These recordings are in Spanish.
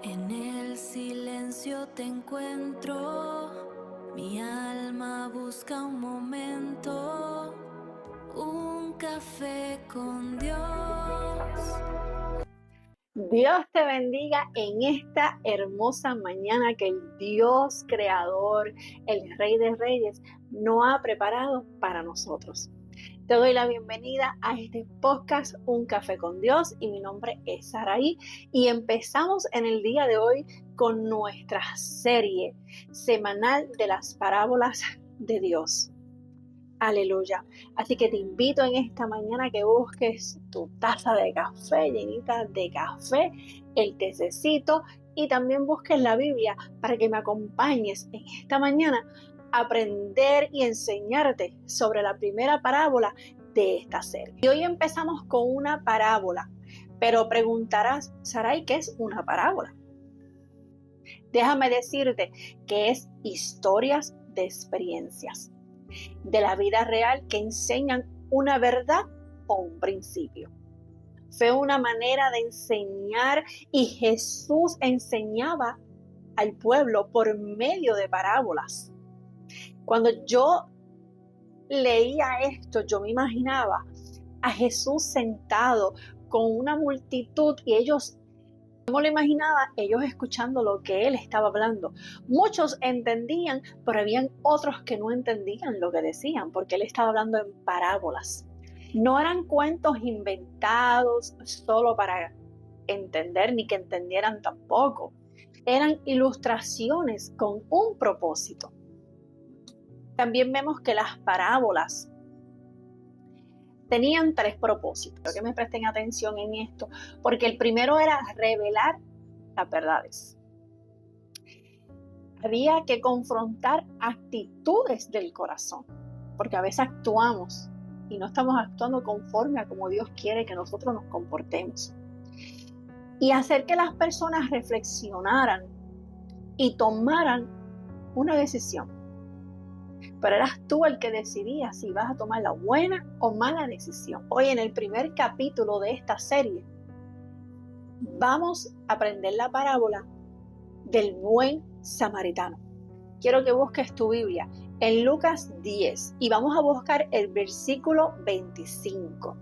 En el silencio te encuentro, mi alma busca un momento, un café con Dios. Dios te bendiga en esta hermosa mañana que el Dios creador, el Rey de Reyes, nos ha preparado para nosotros. Te doy la bienvenida a este podcast Un Café con Dios y mi nombre es Saraí y empezamos en el día de hoy con nuestra serie semanal de las parábolas de Dios. Aleluya. Así que te invito en esta mañana que busques tu taza de café llenita de café, el tececito y también busques la Biblia para que me acompañes en esta mañana a aprender y enseñarte sobre la primera parábola de esta serie. Y hoy empezamos con una parábola, pero preguntarás, Saray, ¿qué es una parábola? Déjame decirte que es historias de experiencias de la vida real que enseñan una verdad o un principio. Fue una manera de enseñar y Jesús enseñaba al pueblo por medio de parábolas. Cuando yo leía esto, yo me imaginaba a Jesús sentado con una multitud y ellos, ¿cómo lo imaginaba? Ellos escuchando lo que él estaba hablando. Muchos entendían, pero habían otros que no entendían lo que decían, porque él estaba hablando en parábolas. No eran cuentos inventados solo para entender, ni que entendieran tampoco. Eran ilustraciones con un propósito. También vemos que las parábolas tenían 3 propósitos. Quiero que me presten atención en esto, porque el primero era revelar las verdades. Había que confrontar actitudes del corazón, porque a veces actuamos y no estamos actuando conforme a como Dios quiere que nosotros nos comportemos. Y hacer que las personas reflexionaran y tomaran una decisión. Pero eras tú el que decidía si vas a tomar la buena o mala decisión. Hoy en el primer capítulo de esta serie vamos a aprender la parábola del buen samaritano. Quiero que busques tu Biblia en Lucas 10 y vamos a buscar el versículo 25.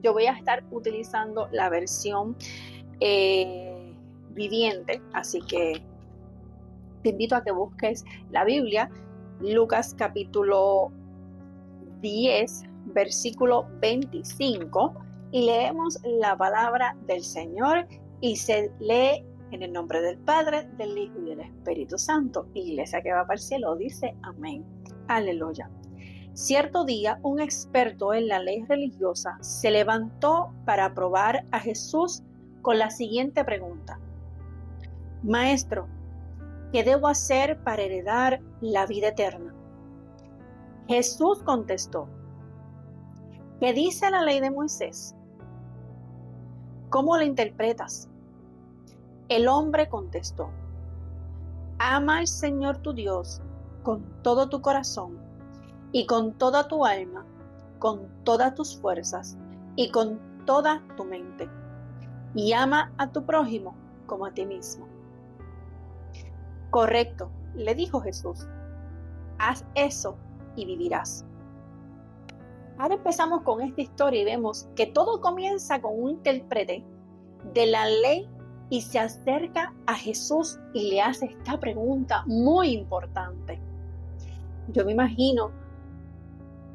Yo voy a estar utilizando la versión viviente, así que te invito a que busques la Biblia. Lucas capítulo 10, versículo 25, y leemos la palabra del Señor y se lee en el nombre del Padre, del Hijo y del Espíritu Santo. Iglesia que va para el cielo dice amén. Aleluya. Cierto día, un experto en la ley religiosa se levantó para probar a Jesús con la siguiente pregunta: Maestro, ¿qué debo hacer para heredar la vida eterna? Jesús contestó: ¿qué dice la ley de Moisés? ¿Cómo la interpretas? El hombre contestó: ama al Señor tu Dios con todo tu corazón y con toda tu alma, con todas tus fuerzas y con toda tu mente, y ama a tu prójimo como a ti mismo. Correcto, le dijo Jesús. Haz eso y vivirás. Ahora empezamos con esta historia y vemos que todo comienza con un intérprete de la ley y se acerca a Jesús y le hace esta pregunta muy importante. Yo me imagino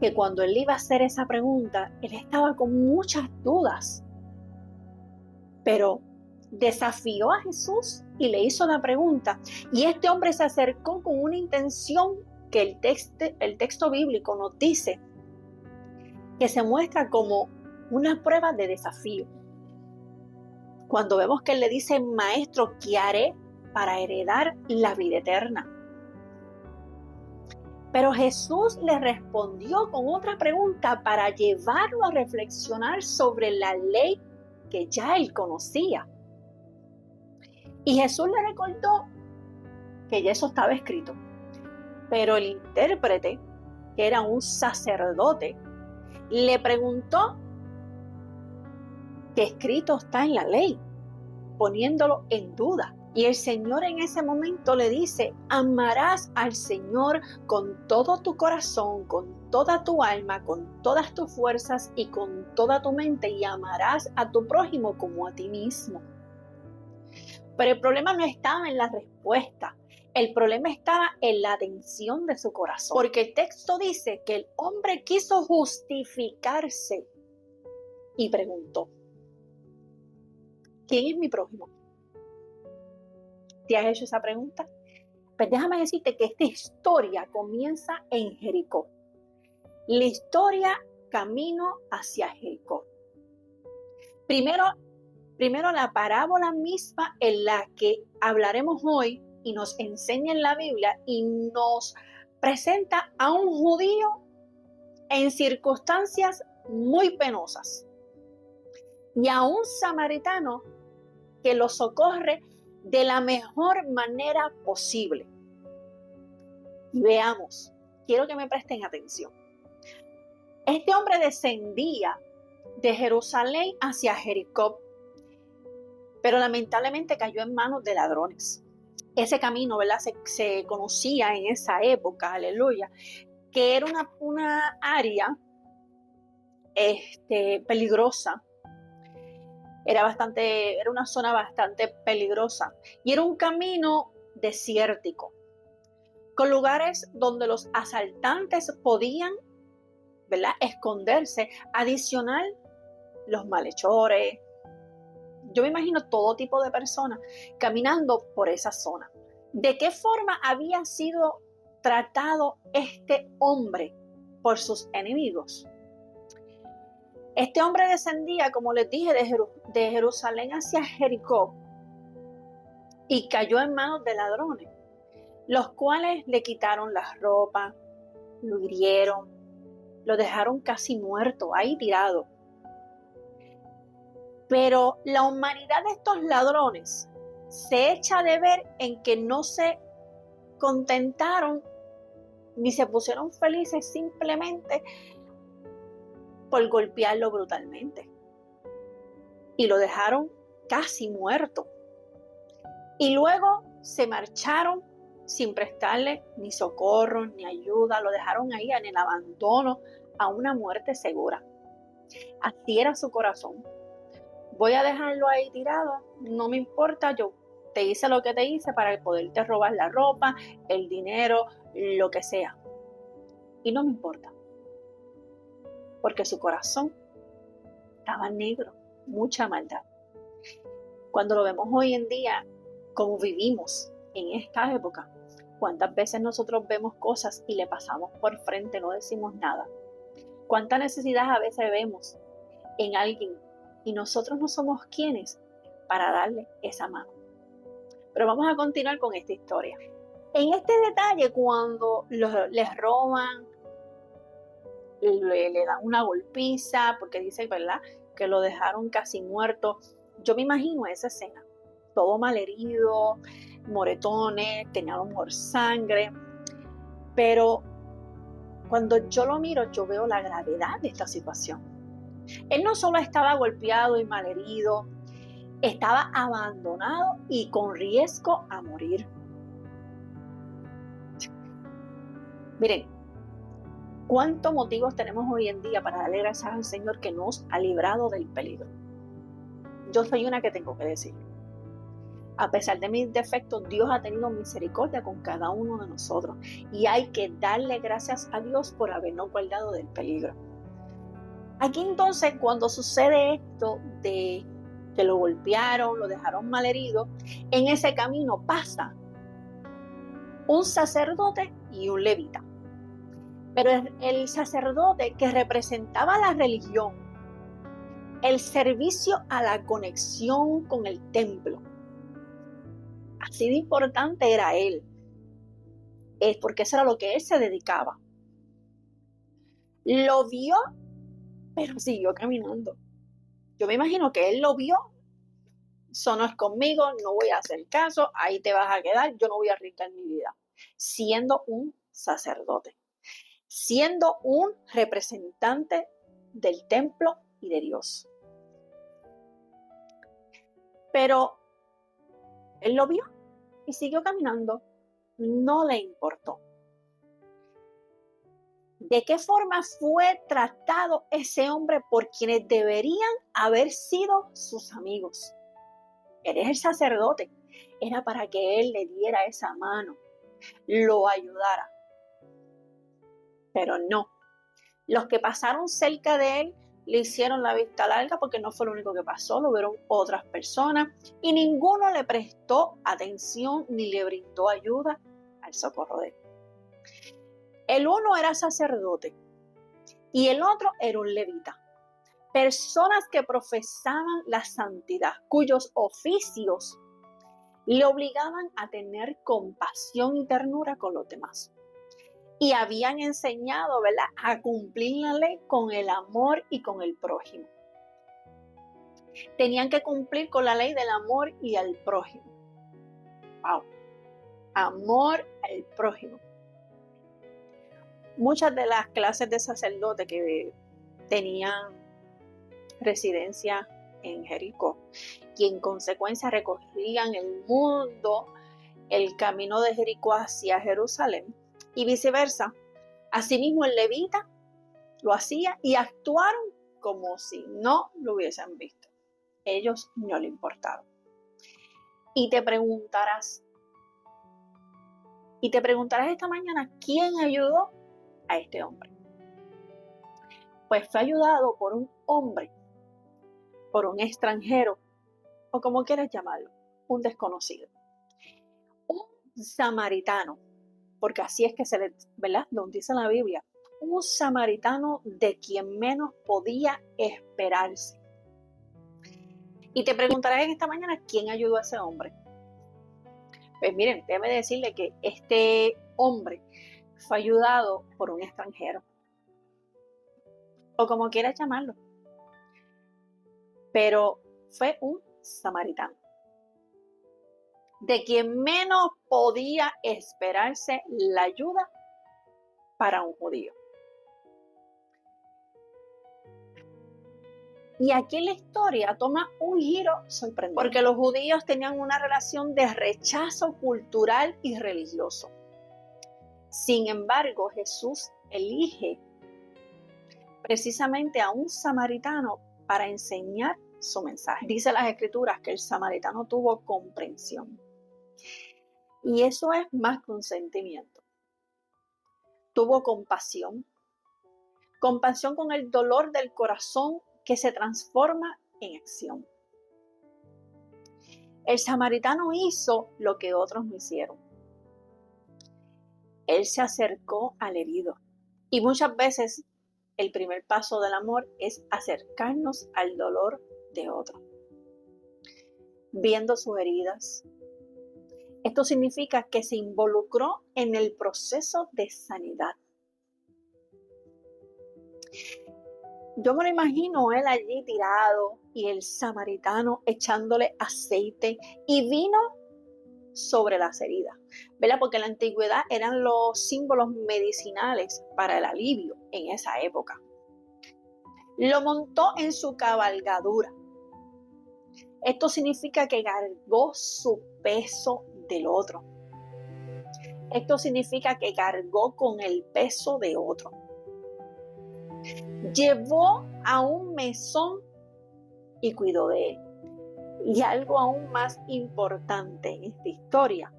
que cuando él iba a hacer esa pregunta, él estaba con muchas dudas, pero desafió a Jesús y le hizo la pregunta. Y este hombre se acercó con una intención que el texto bíblico nos dice que se muestra como una prueba de desafío. Cuando vemos que él le dice: Maestro, ¿qué haré para heredar la vida eterna? Pero Jesús le respondió con otra pregunta para llevarlo a reflexionar sobre la ley que ya él conocía. Y Jesús le recordó que ya eso estaba escrito. Pero el intérprete, que era un sacerdote, le preguntó: ¿qué escrito está en la ley? poniéndolo en duda. Y el Señor en ese momento le dice, amarás al Señor con todo tu corazón, con toda tu alma, con todas tus fuerzas y con toda tu mente, y amarás a tu prójimo como a ti mismo. Pero el problema no estaba en la respuesta, el problema estaba en la atención de su corazón. Porque el texto dice que el hombre quiso justificarse y preguntó, ¿quién es mi prójimo? ¿Te has hecho esa pregunta? Pues déjame decirte que esta historia comienza en Jericó. La historia camino hacia Jericó. Primero la parábola misma en la que hablaremos hoy y nos enseña en la Biblia y nos presenta a un judío en circunstancias muy penosas y a un samaritano que lo socorre de la mejor manera posible. Y veamos, quiero que me presten atención. Este hombre descendía de Jerusalén hacia Jericó, pero lamentablemente cayó en manos de ladrones. Ese camino, ¿verdad? Se conocía en esa época, aleluya, que era una área peligrosa. Era una zona bastante peligrosa y era un camino desértico, con lugares donde los asaltantes podían, ¿verdad?, esconderse. Adicional, los malhechores. Yo me imagino todo tipo de personas caminando por esa zona. ¿De qué forma había sido tratado este hombre por sus enemigos? Este hombre descendía, como les dije, de Jerusalén hacia Jericó y cayó en manos de ladrones, los cuales le quitaron las ropas, lo hirieron, lo dejaron casi muerto, ahí tirado. Pero la humanidad de estos ladrones se echa de ver en que no se contentaron ni se pusieron felices simplemente por golpearlo brutalmente. Y lo dejaron casi muerto. Y luego se marcharon sin prestarle ni socorro ni ayuda. Lo dejaron ahí en el abandono a una muerte segura. Así era su corazón. Voy a dejarlo ahí tirado, no me importa, yo te hice lo que te hice para poderte robar la ropa, el dinero, lo que sea. Y no me importa, porque su corazón estaba negro, mucha maldad. Cuando lo vemos hoy en día, como vivimos en esta época, ¿cuántas veces nosotros vemos cosas y le pasamos por frente, no decimos nada? ¿Cuánta necesidad a veces vemos en alguien y nosotros no somos quienes para darle esa mano? Pero vamos a continuar con esta historia. En este detalle, cuando les roban, le dan una golpiza, porque dice, ¿verdad?, que lo dejaron casi muerto. Yo me imagino esa escena, todo malherido, moretones, tenía a lo mejor sangre, pero cuando yo lo miro, yo veo la gravedad de esta situación. Él no solo estaba golpeado y malherido, estaba abandonado y con riesgo a morir. Miren, ¿cuántos motivos tenemos hoy en día para darle gracias al Señor que nos ha librado del peligro? Yo soy una que tengo que decir. A pesar de mis defectos, Dios ha tenido misericordia con cada uno de nosotros y hay que darle gracias a Dios por habernos guardado del peligro. Aquí entonces, cuando sucede esto de que lo golpearon, lo dejaron malherido, en ese camino pasa un sacerdote y un levita. Pero el sacerdote, que representaba la religión, el servicio a la conexión con el templo, así de importante era él, es porque eso era lo que él se dedicaba. Lo vio, pero siguió caminando. Yo me imagino que él lo vio. Eso no es conmigo, no voy a hacer caso, ahí te vas a quedar, yo no voy a arriesgar mi vida. Siendo un sacerdote, siendo un representante del templo y de Dios. Pero Él lo vio y siguió caminando. No le importó. ¿De qué forma fue tratado ese hombre por quienes deberían haber sido sus amigos? Él es el sacerdote. Era para que él le diera esa mano, lo ayudara. Pero no. Los que pasaron cerca de él le hicieron la vista larga porque no fue lo único que pasó, lo vieron otras personas y ninguno le prestó atención ni le brindó ayuda al socorro de él. El uno era sacerdote y el otro era un levita. Personas que profesaban la santidad, cuyos oficios le obligaban a tener compasión y ternura con los demás. Y habían enseñado, ¿verdad?, a cumplir la ley con el amor y con el prójimo. Tenían que cumplir con la ley del amor y al prójimo. Wow. Amor al prójimo. Muchas de las clases de sacerdote que tenían residencia en Jericó y en consecuencia recorrían el mundo, el camino de Jericó hacia Jerusalén y viceversa. Asimismo el levita lo hacía y actuaron como si no lo hubiesen visto. Ellos no le importaron. Y te preguntarás esta mañana, ¿quién ayudó a este hombre? Pues fue ayudado por un hombre, por un extranjero, o como quieras llamarlo, un desconocido. Un samaritano, porque así es que se le, ¿verdad?, nos dice la Biblia, un samaritano de quien menos podía esperarse. Y te preguntarás en esta mañana, ¿quién ayudó a ese hombre? Pues miren, déjame decirle que este hombre fue ayudado por un extranjero, o como quieras llamarlo, pero fue un samaritano, de quien menos podía esperarse la ayuda para un judío. Y aquí la historia toma un giro sorprendente, porque los judíos tenían una relación de rechazo cultural y religioso. Sin embargo, Jesús elige precisamente a un samaritano para enseñar su mensaje. Dice las Escrituras que el samaritano tuvo comprensión. Y eso es más que un sentimiento. Tuvo compasión. Compasión con el dolor del corazón que se transforma en acción. El samaritano hizo lo que otros no hicieron. Él se acercó al herido. Y muchas veces el primer paso del amor es acercarnos al dolor de otro, viendo sus heridas. Esto significa que se involucró en el proceso de sanidad. Yo me lo imagino él allí tirado y el samaritano echándole aceite y vino sobre las heridas, ¿verdad? Porque en la antigüedad eran los símbolos medicinales para el alivio en esa época. Lo montó en su cabalgadura. Esto significa que cargó su peso del otro. Esto significa que cargó con el peso de otro. Llevó a un mesón y cuidó de él. Y algo aún más importante en esta historia,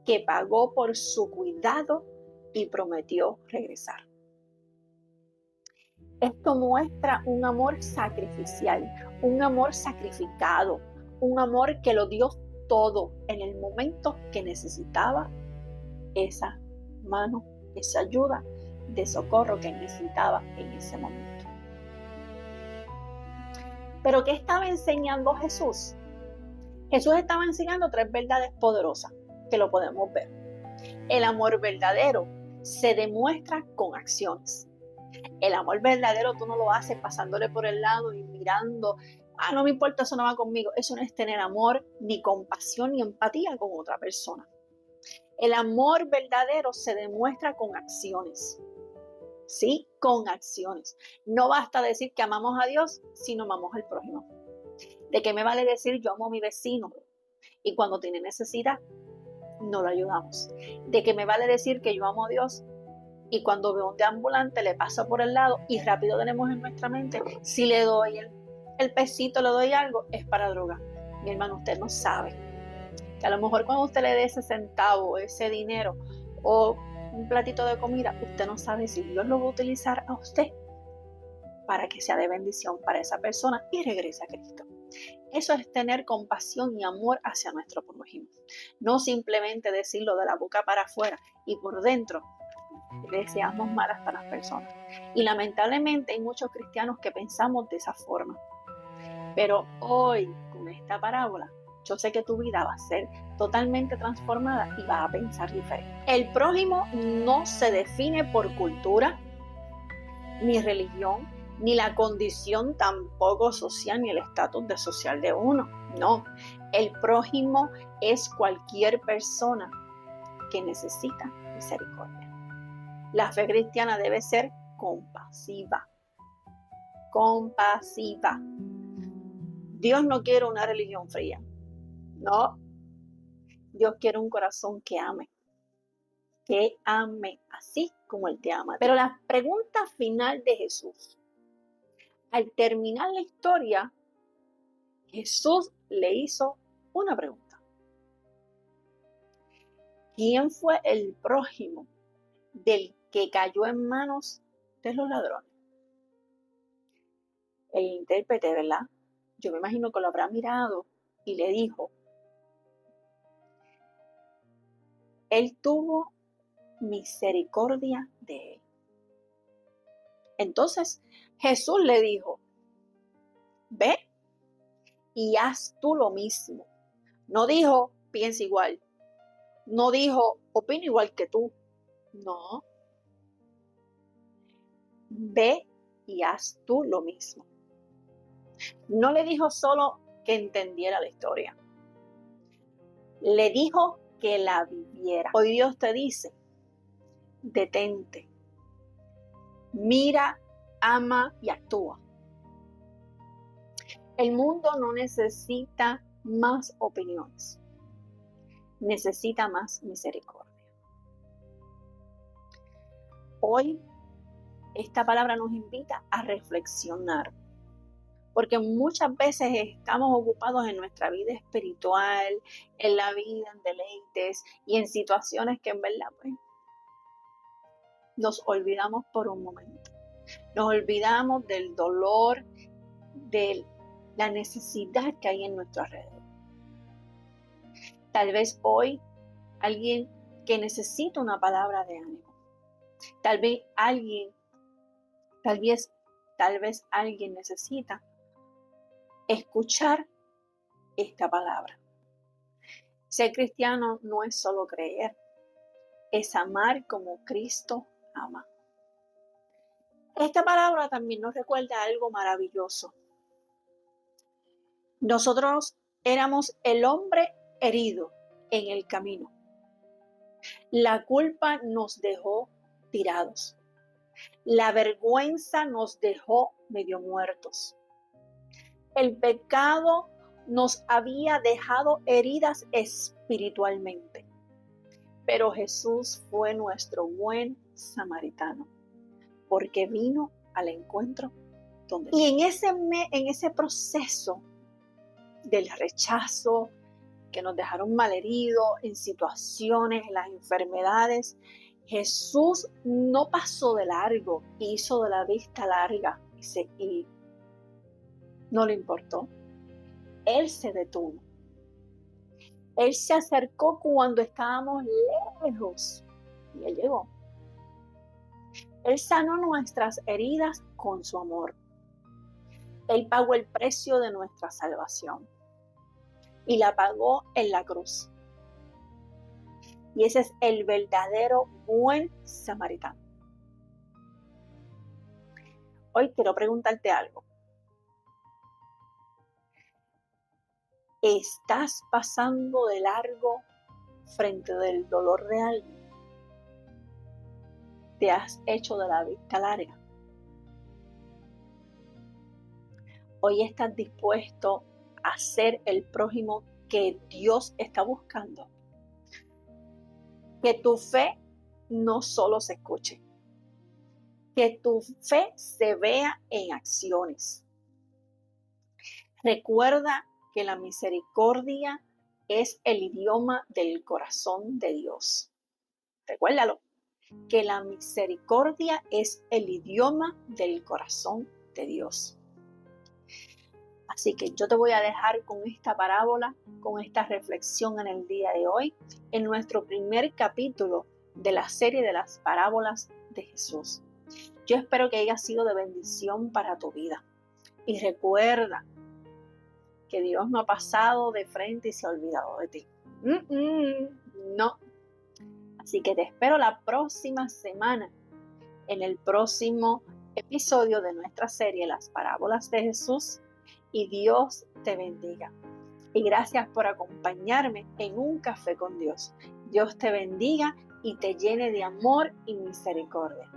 que pagó por su cuidado y prometió regresar. Esto muestra un amor sacrificial, un amor sacrificado, un amor que lo dio todo en el momento que necesitaba esa mano, esa ayuda de socorro que necesitaba en ese momento. ¿Pero qué estaba enseñando Jesús? Jesús estaba enseñando 3 verdades poderosas que lo podemos ver. El amor verdadero se demuestra con acciones. El amor verdadero tú no lo haces pasándole por el lado y mirando, no me importa, eso no va conmigo. Eso no es tener amor, ni compasión, ni empatía con otra persona. El amor verdadero se demuestra con acciones. Sí, con acciones. No basta decir que amamos a Dios si no amamos al prójimo. ¿De qué me vale decir yo amo a mi vecino Y cuando tiene necesidad, no lo ayudamos. ¿De qué me vale decir que yo amo a Dios? Y cuando veo un deambulante le paso por el lado y rápido tenemos en nuestra mente, si le doy el pesito, le doy algo, es para droga. Mi hermano, usted no sabe que a lo mejor cuando usted le dé ese centavo, ese dinero o un platito de comida, usted no sabe si Dios lo va a utilizar a usted para que sea de bendición para esa persona y regrese a Cristo. Eso es tener compasión y amor hacia nuestro prójimo. No simplemente decirlo de la boca para afuera y por dentro deseamos malas para las personas. Y lamentablemente hay muchos cristianos que pensamos de esa forma. Pero hoy, con esta parábola, yo sé que tu vida va a ser totalmente transformada y vas a pensar diferente. El prójimo no se define por cultura, ni religión, ni la condición tampoco social, ni el estatus de social de uno. No, el prójimo es cualquier persona que necesita misericordia. La fe cristiana debe ser compasiva. Compasiva. Dios no quiere una religión fría. No. Dios quiere un corazón que ame. Que ame así como Él te ama. Pero la pregunta final de Jesús. Al terminar la historia, Jesús le hizo una pregunta. ¿Quién fue el prójimo del que cayó en manos de los ladrones? El intérprete, ¿verdad? Yo me imagino que lo habrá mirado y le dijo, Él tuvo misericordia de él. Entonces Jesús le dijo, ve y haz tú lo mismo. No dijo, piensa igual. No dijo, opino igual que tú. No. Ve y haz tú lo mismo. No le dijo solo que entendiera la historia. Le dijo que la viviera. Hoy Dios te dice, detente, mira, ama y actúa. El mundo no necesita más opiniones, necesita más misericordia. Hoy esta palabra nos invita a reflexionar, porque muchas veces estamos ocupados en nuestra vida espiritual, en la vida, en deleites y en situaciones que en verdad pues, nos olvidamos por un momento. Nos olvidamos del dolor, de la necesidad que hay en nuestro alrededor. Tal vez hoy alguien que necesita una palabra de ánimo. Tal vez alguien necesita escuchar esta palabra. Ser cristiano no es solo creer, es amar como Cristo ama. Esta palabra también nos recuerda algo maravilloso. Nosotros éramos el hombre herido en el camino. La culpa nos dejó tirados. La vergüenza nos dejó medio muertos. El pecado nos había dejado heridas espiritualmente. Pero Jesús fue nuestro buen samaritano, porque vino al encuentro donde. Y en ese proceso del rechazo, que nos dejaron malheridos, en situaciones, en las enfermedades, Jesús no pasó de largo, hizo de la vista larga y no le importó. Él se detuvo. Él se acercó cuando estábamos lejos y Él llegó. Él sanó nuestras heridas con su amor. Él pagó el precio de nuestra salvación y la pagó en la cruz. Y ese es el verdadero buen samaritano. Hoy quiero preguntarte algo. ¿Estás pasando de largo frente del dolor de alguien? ¿Te has hecho de la vista larga? ¿Hoy estás dispuesto a ser el prójimo que Dios está buscando que tu fe no solo se escuche, que tu fe se vea en acciones. Recuerda que la misericordia es el idioma del corazón de Dios. Recuérdalo, que la misericordia es el idioma del corazón de Dios. Así que yo te voy a dejar con esta parábola, con esta reflexión en el día de hoy, en nuestro primer capítulo de la serie de las parábolas de Jesús. Yo espero que haya sido de bendición para tu vida. Y recuerda que Dios no ha pasado de frente y se ha olvidado de ti. No. Así que te espero la próxima semana en el próximo episodio de nuestra serie Las Parábolas de Jesús. Y Dios te bendiga. Y gracias por acompañarme en Un Café con Dios. Dios te bendiga y te llene de amor y misericordia.